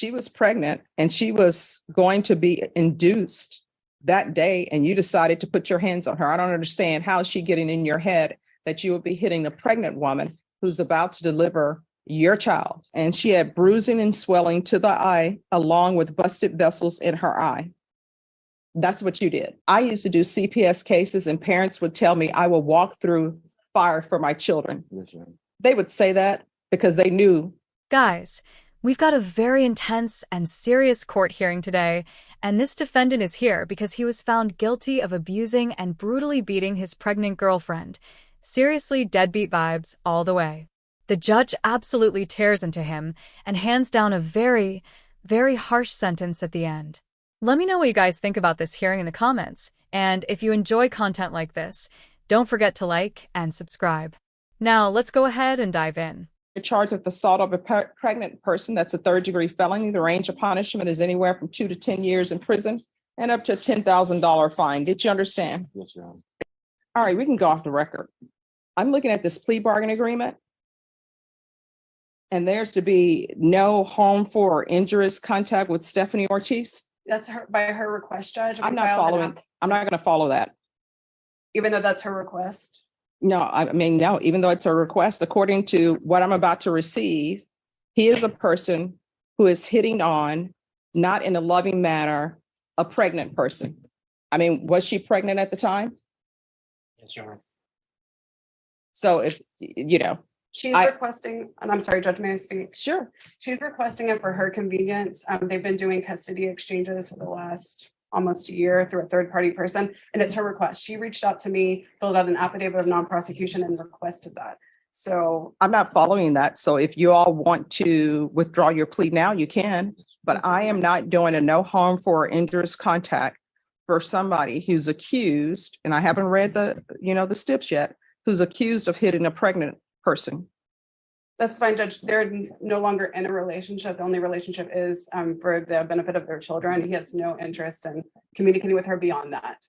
she was pregnant and she was going to be induced that day, and you decided to put your hands on her. I don't understand how is she getting in your head that you would be hitting a pregnant woman who's about to deliver your child. And she had bruising and swelling to the eye, along with busted vessels in her eye. That's what you did. I used to do CPS cases, and parents would tell me I will walk through fire for my children. Yes, ma'am. They would say that because they knew. Guys, we've got a very intense and serious court hearing today, and this defendant is here because he was found guilty of abusing and brutally beating his pregnant girlfriend. Seriously, deadbeat vibes all the way. The judge absolutely tears into him and hands down a very, very harsh sentence at the end. Let me know what you guys think about this hearing in the comments, and if you enjoy content like this, don't forget to like and subscribe. Now, let's go ahead and dive in. You're charged with assault of a pregnant person. That's a third-degree felony. The range of punishment is anywhere from 2 to 10 years in prison and up to a $10,000 fine. Did you understand? Yes, ma'am. All right, we can go off the record. I'm looking at this plea bargain agreement, and there's to be no harmful or injurious contact with Stephanie Ortiz. That's her by her request, Judge. I'm not following. I'm not going to follow that. Even though that's her request. No, I mean, no, even though it's a request, according to what I'm about to receive, he is a person who is hitting on, not in a loving manner, a pregnant person. I mean, was she pregnant at the time? Yes, Your Honor. So if, you know. She's requesting, and I'm sorry, Judge, may I speak? Sure. She's requesting it for her convenience. They've been doing custody exchanges for the last almost a year through a third-party person, and it's her request. She reached out to me, filled out an affidavit of non-prosecution, and requested that. So I'm not following that. So if you all want to withdraw your plea now, you can, but I am not doing a no harmful or injurious contact for somebody who's accused, and I haven't read the steps yet, who's accused of hitting a pregnant person. that's fine, Judge. They're no longer in a relationship. The only relationship is for the benefit of their children. He has no interest in communicating with her beyond that.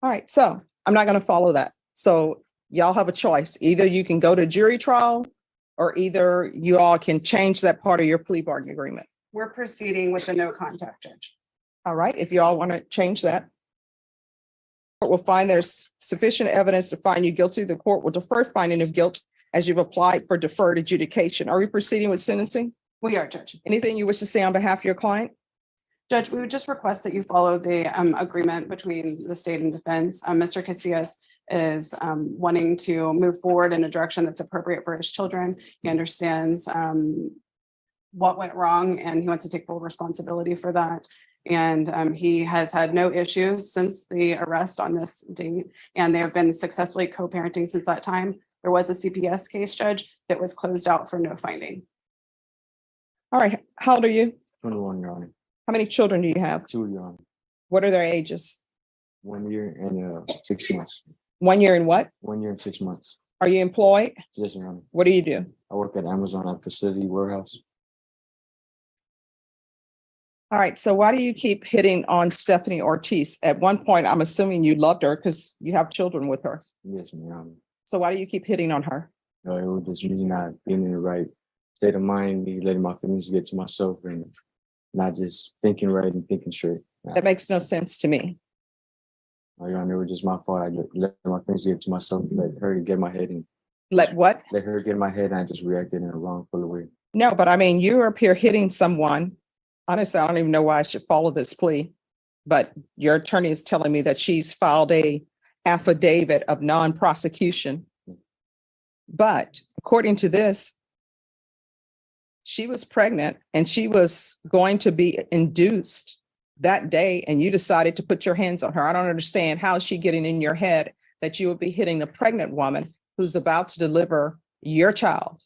All right, so I'm not going to follow that. So y'all have a choice. Either you can go to jury trial, or either you all can change that part of your plea bargain agreement. We're proceeding with the no contact, Judge. All right, if you all want to change that. The court will find there's sufficient evidence to find you guilty. The court will defer finding of guilt as you've applied for deferred adjudication. Are we proceeding with sentencing? We are, Judge. Anything you wish to say on behalf of your client? Judge, we would just request that you follow the agreement between the state and defense. Mr. Casillas is wanting to move forward in a direction that's appropriate for his children. He understands what went wrong, and he wants to take full responsibility for that. And he has had no issues since the arrest on this date, and they have been successfully co-parenting since that time. There was a CPS case, Judge, that was closed out for no finding. All right, how old are you? 21, Your Honor. How many children do you have? 2, Your Honor. What are their ages? 1 year and 6 months. 1 year and what? 1 year and 6 months. Are you employed? Yes, Your Honor. What do you do? I work at Amazon at facility warehouse. All right, so why do you keep hitting on Stephanie Ortiz? At one point, I'm assuming you loved her because you have children with her. Yes, Your Honor. So why do you keep hitting on her? It was just me not being in the right state of mind, me letting my feelings get to myself and not just thinking right and thinking straight. That makes no sense to me. Your Honor, it was just my fault. I let my feelings get to myself, let her get in my head and Let what? let her get in my head, and I just reacted in a wrongful way. No, but I mean, you're up here hitting someone. Honestly, I don't even know why I should follow this plea, but your attorney is telling me that she's filed a affidavit of non-prosecution. But according to this, she was pregnant and she was going to be induced that day, and you decided to put your hands on her. I don't understand how is she getting in your head that you would be hitting a pregnant woman who's about to deliver your child.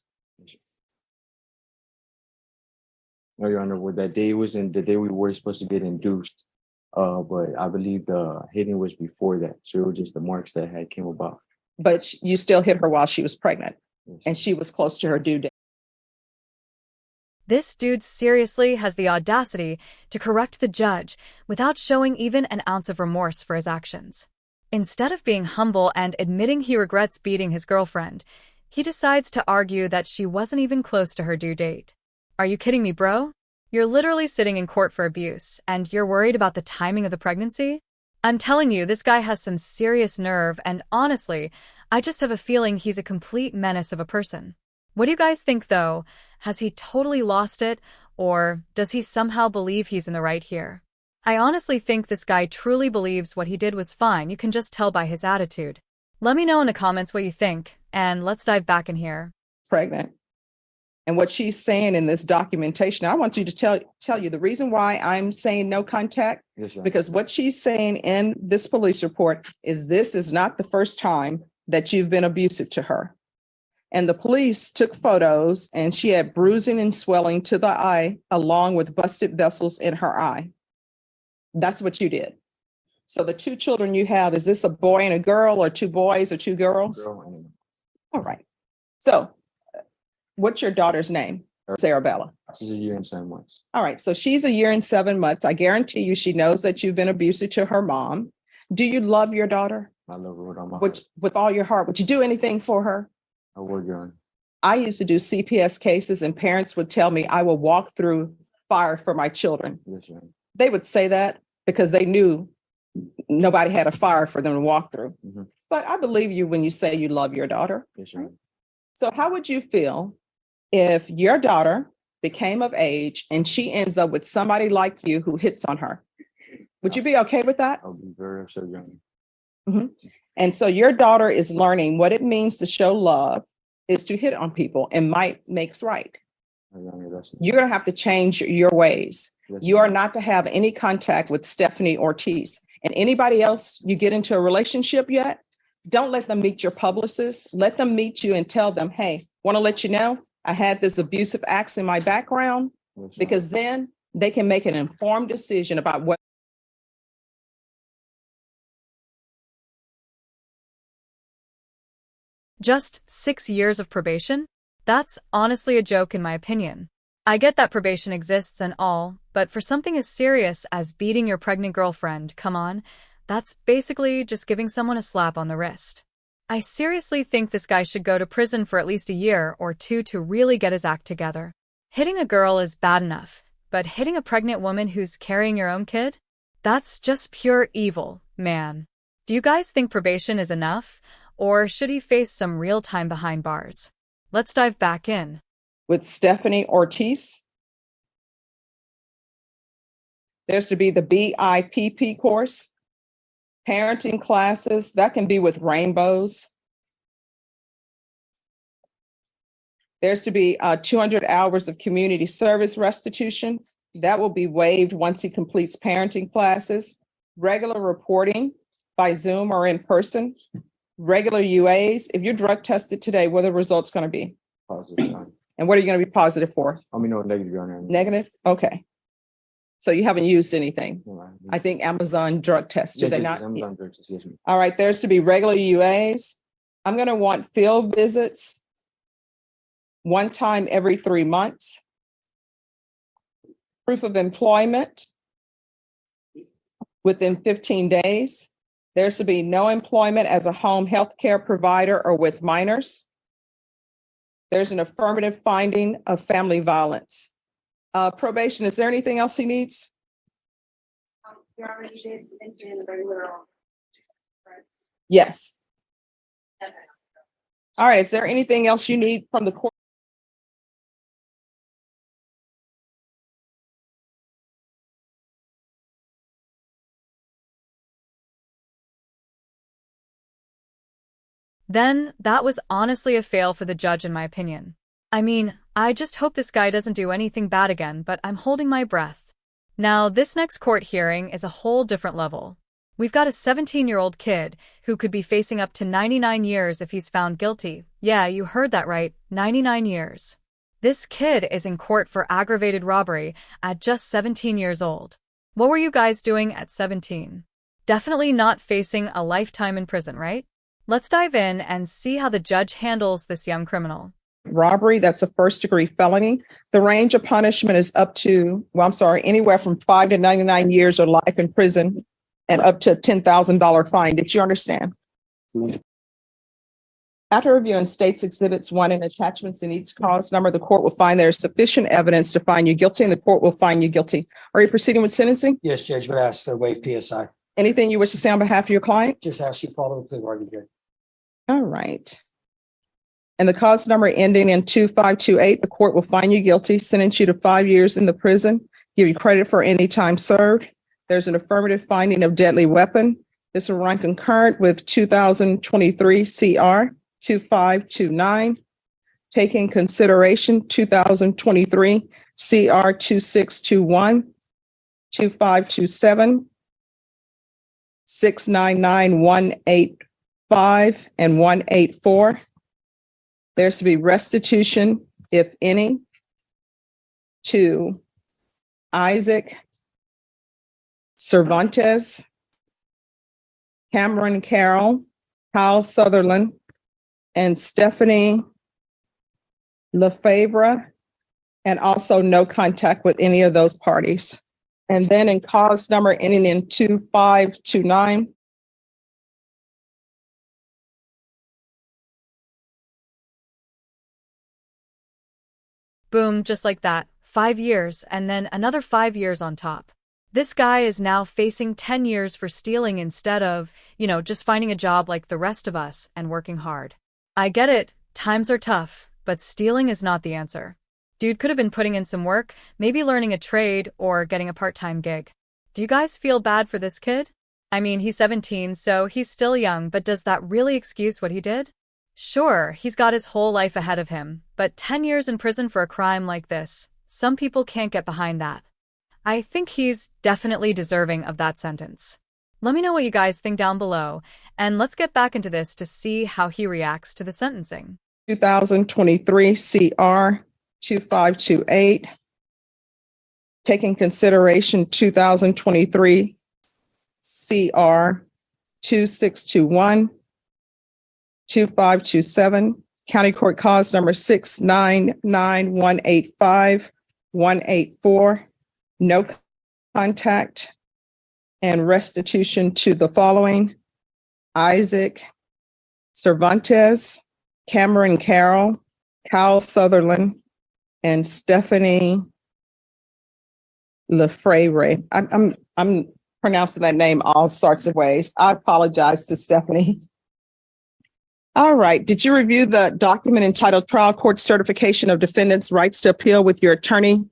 No, Your Honor, what that day was in the day we were supposed to get induced. But I believe the hitting was before that. So it was just the marks that had came about. But you still hit her while she was pregnant, Yes. and she was close to her due date. This dude seriously has the audacity to correct the judge without showing even an ounce of remorse for his actions. Instead of being humble and admitting he regrets beating his girlfriend, he decides to argue that she wasn't even close to her due date. Are you kidding me, bro? You're literally sitting in court for abuse, and you're worried about the timing of the pregnancy? I'm telling you, this guy has some serious nerve, and honestly, I just have a feeling he's a complete menace of a person. What do you guys think, though? Has he totally lost it, or does he somehow believe he's in the right here? I honestly think this guy truly believes what he did was fine. You can just tell by his attitude. Let me know in the comments what you think, and let's dive back in here. Pregnant. And what she's saying in this documentation, I want you to tell you the reason why I'm saying no contact, Yes, Your Honor. because what she's saying in this police report is this is not the first time that you've been abusive to her. And the police took photos, and she had bruising and swelling to the eye, along with busted vessels in her eye. That's what you did. So the two children you have, is this a boy and a girl, or two boys or two girls? Girl and All right. So what's your daughter's name? Sarabella. she's a year and 7 months. All right. So she's a year and 7 months. I guarantee you she knows that you've been abusive to her mom. Do you love your daughter? I love her with all my heart. With all your heart? Would you do anything for her? I would, Your Honor. I used to do CPS cases, and parents would tell me I will walk through fire for my children. Yes, Your Honor. They would say that because they knew nobody had a fire for them to walk through. Mhm. But I believe you when you say you love your daughter. Yes, Your Honor. So how would you feel if your daughter became of age and she ends up with somebody like you who hits on her? Would you be okay with that? I'll be very upset, Your Honor. And so your daughter is learning what it means to show love is to hit on people, and might makes right. Your Honor, that's You're going to have to change your ways. yes, You Your are Honor. not to have any contact with Stephanie Ortiz. And anybody else you get into a relationship yet, don't let them meet your publicist. Let them meet you and tell them, hey, want to let you know I had this abusive acts in my background, Yes, Your Honor. because then they can make an informed decision about what. Just 6 years of probation? That's honestly a joke in my opinion. I get that probation exists and all, but for something as serious as beating your pregnant girlfriend, come on, that's basically just giving someone a slap on the wrist. I seriously think this guy should go to prison for at least a year or two to really get his act together. Hitting a girl is bad enough, but hitting a pregnant woman who's carrying your own kid? That's just pure evil, man. Do you guys think probation is enough? Or should he face some real time behind bars? Let's dive back in. With Stephanie Ortiz, there's to be the BIPP course, parenting classes, that can be with rainbows. There's to be 200 hours of community service restitution. That will be waived once he completes parenting classes. Regular reporting by Zoom or in person. Regular UAs. If you're drug tested today, what are the results going to be? Positive, Your Honor. And what are you going to be positive for? I mean, no, negative, Your Honor. Negative? Okay. So you haven't used anything. No, I- I think Amazon drug tests, do Yes, they yes, not? yes, Amazon drugs, yes, ma'am. All right, there's to be regular UAs. I'm going to want field visits one time every 3 months. Proof of employment within 15 days. There's to be no employment as a home health care provider or with minors. There's an affirmative finding of family violence. Probation, is there anything else he needs? You already did mention the regular. Yes. All right, is there anything else you need from the court? Then, that was honestly a fail for the judge in my opinion. I mean, I just hope this guy doesn't do anything bad again, but I'm holding my breath. Now, this next court hearing is a whole different level. We've got a 17-year-old kid who could be facing up to 99 years if he's found guilty. Yeah, you heard that right, 99 years. This kid is in court for aggravated robbery at just 17 years old. What were you guys doing at 17? Definitely not facing a lifetime in prison, right? Let's dive in and see how the judge handles this young criminal. Robbery, that's a first-degree felony. The range of punishment is anywhere from 5 to 99 years or life in prison and up to a $10,000 fine. Did you understand? After reviewing states exhibits 1 and attachments in each cause number, the court will find there is sufficient evidence to find you guilty, and the court will find you guilty. Are you proceeding with sentencing? Yes, Judge, but ask to waive PSI. Anything you wish to say on behalf of your client? Just ask you to follow the plea bargain here. All right. And the cause number ending in 2528, the court will find you guilty, sentence you to 5 years in the prison, give you credit for any time served. There's an affirmative finding of deadly weapon. This will run concurrent with 2023 CR 2529. Taking consideration 2023 CR 2621, 2527, 699, 185, and 184. There's to be restitution, if any, to Isaac Cervantes, Cameron Carroll, Kyle Sutherland, and Stephanie Lefebvre, and also no contact with any of those parties. And then in cause number ending in 2529, Boom, just like that. 5 years, and then another 5 years on top. This guy is now facing 10 years for stealing instead of, just finding a job like the rest of us and working hard. I get it, times are tough, but stealing is not the answer. Dude could have been putting in some work, maybe learning a trade or getting a part-time gig. Do you guys feel bad for this kid? I mean, he's 17, so he's still young, but does that really excuse what he did? Sure, he's got his whole life ahead of him, but 10 years in prison for a crime like this, some people can't get behind that. I think he's definitely deserving of that sentence. Let me know what you guys think down below, and let's get back into this to see how he reacts to the sentencing. 2023 CR 2528. Taking consideration 2023 CR 2621, 2527, County Court Cause number 699-185, 184, no contact, and restitution to the following: Isaac Cervantes, Cameron Carroll, Kyle Sutherland, and Stephanie Lefebvre. I'm pronouncing that name all sorts of ways. I apologize to Stephanie. All right. Did you review the document entitled Trial Court Certification of Defendant's Rights to Appeal with your attorney?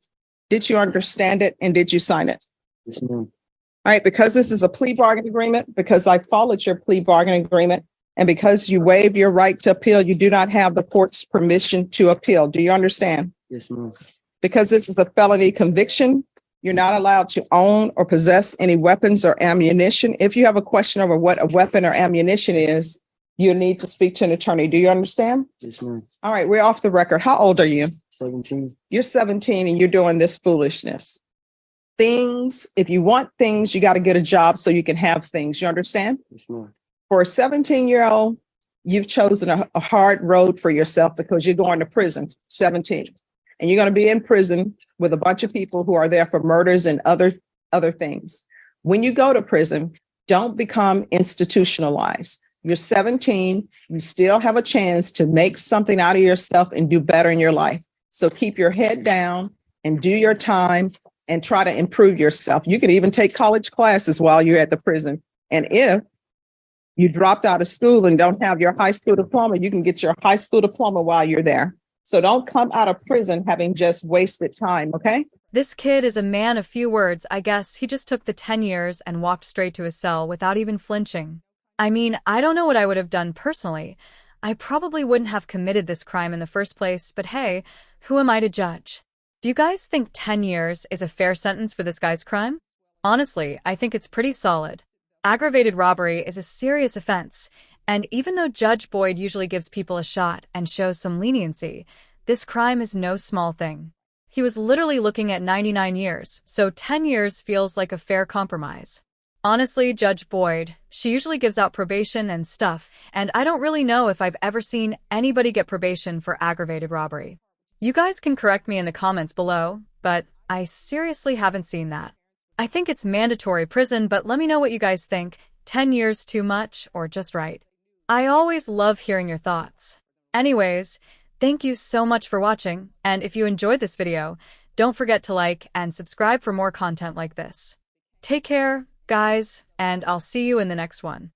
Did you understand it and did you sign it? Yes, ma'am. All right. Because this is a plea bargain agreement, because I followed your plea bargain agreement, and because you waived your right to appeal, you do not have the court's permission to appeal. Do you understand? Yes, ma'am. Because this is a felony conviction, you're not allowed to own or possess any weapons or ammunition. If you have a question over what a weapon or ammunition is, you need to speak to an attorney. Do you understand? Yes, ma'am. All right, we're off the record. How old are you? 17. You're 17 and you're doing this foolishness. Things, if you want things, you got to get a job so you can have things. You understand? Yes, ma'am. For a 17-year-old, you've chosen a hard road for yourself because you're going to prison, 17. And you're going to be in prison with a bunch of people who are there for murders and other things. When you go to prison, don't become institutionalized. You're 17, you still have a chance to make something out of yourself and do better in your life. So keep your head down and do your time and try to improve yourself. You can even take college classes while you're at the prison. And if you dropped out of school and don't have your high school diploma, you can get your high school diploma while you're there. So don't come out of prison having just wasted time, okay? This kid is a man of few words. I guess he just took the 10 years and walked straight to his cell without even flinching. I mean, I don't know what I would have done personally. I probably wouldn't have committed this crime in the first place, but hey, who am I to judge? Do you guys think 10 years is a fair sentence for this guy's crime? Honestly, I think it's pretty solid. Aggravated robbery is a serious offense, and even though Judge Boyd usually gives people a shot and shows some leniency, this crime is no small thing. He was literally looking at 99 years, so 10 years feels like a fair compromise. Honestly, Judge Boyd, she usually gives out probation and stuff, and I don't really know if I've ever seen anybody get probation for aggravated robbery. You guys can correct me in the comments below, but I seriously haven't seen that. I think it's mandatory prison, but let me know what you guys think. 10 years too much or just right? I always love hearing your thoughts. Anyways, thank you so much for watching, and if you enjoyed this video, don't forget to like and subscribe for more content like this. Take care, guys, and I'll see you in the next one.